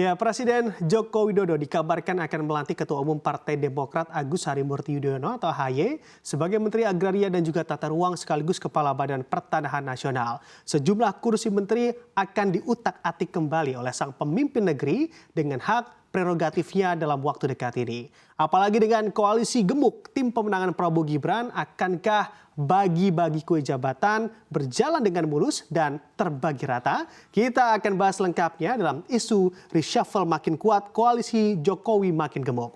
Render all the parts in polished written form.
Ya, Presiden Joko Widodo dikabarkan akan melantik Ketua Umum Partai Demokrat Agus Harimurti Yudhoyono atau AHY sebagai Menteri Agraria dan juga Tata Ruang sekaligus Kepala Badan Pertanahan Nasional. Sejumlah kursi menteri akan diutak-atik kembali oleh sang pemimpin negeri dengan hak prerogatifnya dalam waktu dekat ini. Apalagi dengan koalisi gemuk, tim pemenangan Prabowo Gibran akankah bagi-bagi kue jabatan berjalan dengan mulus dan terbagi rata? Kita akan bahas lengkapnya dalam isu reshuffle makin kuat, koalisi Jokowi makin gemuk.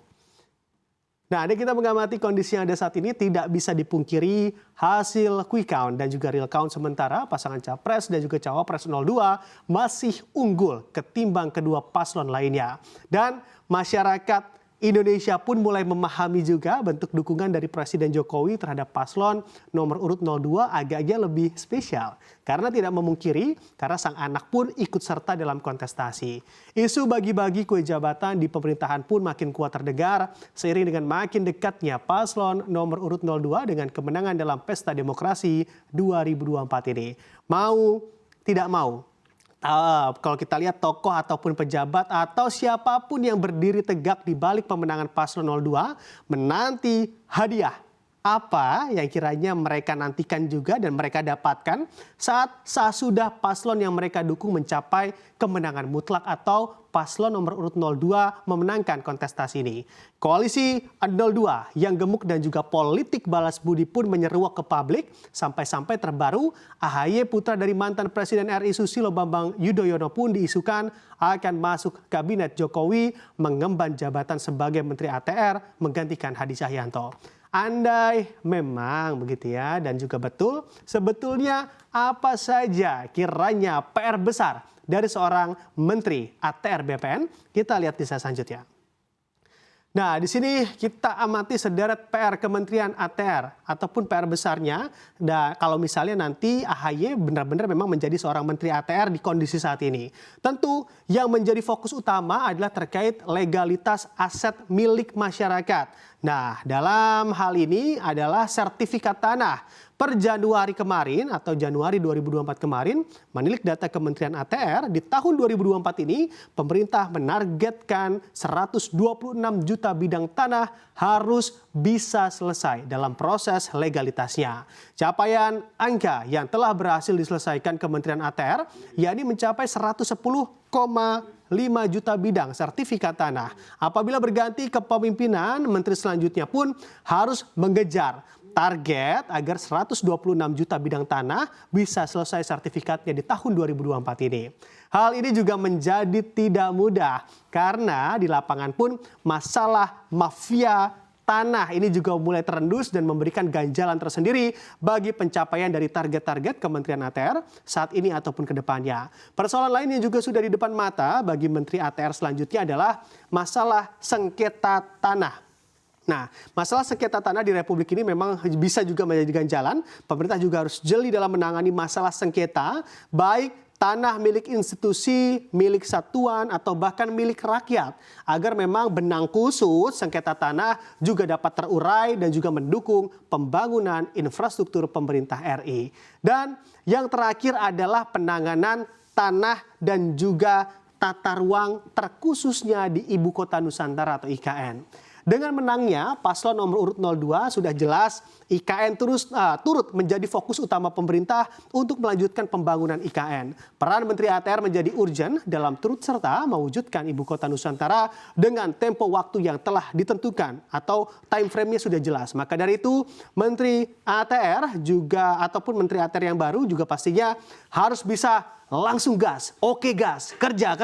Nah, kita mengamati kondisi yang ada saat ini tidak bisa dipungkiri hasil quick count dan juga real count sementara pasangan Capres dan juga Cawapres 02 masih unggul ketimbang kedua paslon lainnya. Dan masyarakat Indonesia pun mulai memahami juga bentuk dukungan dari Presiden Jokowi terhadap paslon nomor urut 02 agaknya lebih spesial. Karena tidak memungkiri, karena sang anak pun ikut serta dalam kontestasi. Isu bagi-bagi kue jabatan di pemerintahan pun makin kuat terdengar seiring dengan makin dekatnya paslon nomor urut 02 dengan kemenangan dalam Pesta Demokrasi 2024 ini. Mau tidak mau, kalau kita lihat tokoh ataupun pejabat atau siapapun yang berdiri tegak di balik pemenangan paslon 02 menanti hadiah apa yang kiranya mereka nantikan juga dan mereka dapatkan saat sesudah paslon yang mereka dukung mencapai kemenangan mutlak atau paslon nomor urut 02 memenangkan kontestasi ini. Koalisi 02 yang gemuk dan juga politik balas budi pun menyeruak ke publik sampai-sampai terbaru AHY putra dari mantan Presiden RI Susilo Bambang Yudhoyono pun diisukan akan masuk kabinet Jokowi mengemban jabatan sebagai Menteri ATR menggantikan Hadi Cahyanto. Andai memang begitu ya dan juga betul sebetulnya apa saja kiranya PR besar dari seorang Menteri ATR BPN, kita lihat di slide selanjutnya. Nah, di sini kita amati sederet PR Kementerian ATR ataupun PR besarnya. Dan kalau misalnya nanti AHY benar-benar memang menjadi seorang Menteri ATR di kondisi saat ini. Tentu yang menjadi fokus utama adalah terkait legalitas aset milik masyarakat. Nah, dalam hal ini adalah sertifikat tanah. Per Januari kemarin atau Januari 2024 kemarin, menilik data Kementerian ATR, di tahun 2024 ini pemerintah menargetkan 126 juta bidang tanah harus bisa selesai dalam proses legalitasnya. Capaian angka yang telah berhasil diselesaikan Kementerian ATR, yakni mencapai 110,5 juta bidang sertifikat tanah. Apabila berganti kepemimpinan, menteri selanjutnya pun harus mengejar target agar 126 juta bidang tanah bisa selesai sertifikatnya di tahun 2024 ini. Hal ini juga menjadi tidak mudah karena di lapangan pun masalah mafia tanah ini juga mulai terendus dan memberikan ganjalan tersendiri bagi pencapaian dari target-target Kementerian ATR saat ini ataupun ke depannya. Persoalan lain yang juga sudah di depan mata bagi Menteri ATR selanjutnya adalah masalah sengketa tanah. Nah, masalah sengketa tanah di Republik ini memang bisa juga menjadi ganjalan. Pemerintah juga harus jeli dalam menangani masalah sengketa, baik tanah milik institusi, milik satuan, atau bahkan milik rakyat. Agar memang benang khusus sengketa tanah juga dapat terurai dan juga mendukung pembangunan infrastruktur pemerintah RI. Dan yang terakhir adalah penanganan tanah dan juga tata ruang terkhususnya di Ibu Kota Nusantara atau IKN. Dengan menangnya paslon nomor urut 02 sudah jelas IKN turut menjadi fokus utama pemerintah untuk melanjutkan pembangunan IKN. Peran Menteri ATR menjadi urgent dalam turut serta mewujudkan Ibu Kota Nusantara dengan tempo waktu yang telah ditentukan atau time frame-nya sudah jelas. Maka dari itu Menteri ATR juga ataupun Menteri ATR yang baru juga pastinya harus bisa langsung gas, oke gas, kerja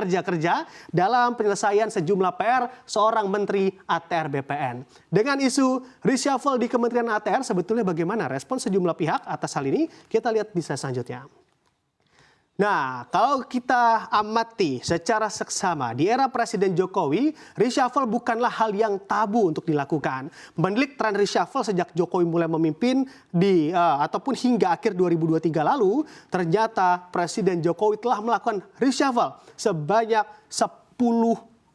dalam penyelesaian sejumlah PR seorang Menteri ATR BPN. Dengan isu reshuffle di Kementerian ATR, sebetulnya bagaimana respon sejumlah pihak atas hal ini? Kita lihat di slide selanjutnya. Nah, kalau kita amati secara seksama di era Presiden Jokowi, reshuffle bukanlah hal yang tabu untuk dilakukan. Menilik tren reshuffle sejak Jokowi mulai memimpin ataupun hingga akhir 2023 lalu, ternyata Presiden Jokowi telah melakukan reshuffle sebanyak 10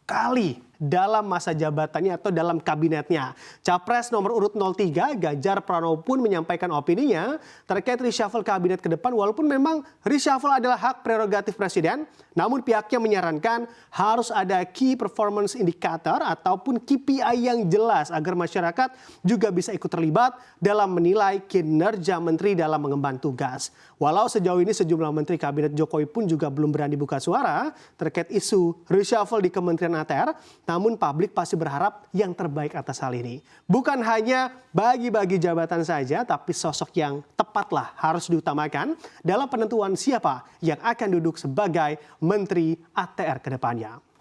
kali. dalam masa jabatannya atau dalam kabinetnya. Capres nomor urut 03 Ganjar Pranowo pun menyampaikan opininya terkait reshuffle kabinet ke depan, walaupun memang reshuffle adalah hak prerogatif presiden, namun pihaknya menyarankan harus ada key performance indicator ataupun KPI yang jelas agar masyarakat juga bisa ikut terlibat dalam menilai kinerja menteri dalam mengemban tugas. Walau sejauh ini sejumlah menteri kabinet Jokowi pun juga belum berani buka suara terkait isu reshuffle di Kementerian ATR, namun publik pasti berharap yang terbaik atas hal ini. Bukan hanya bagi-bagi jabatan saja, tapi sosok yang tepatlah harus diutamakan dalam penentuan siapa yang akan duduk sebagai Menteri ATR ke depannya.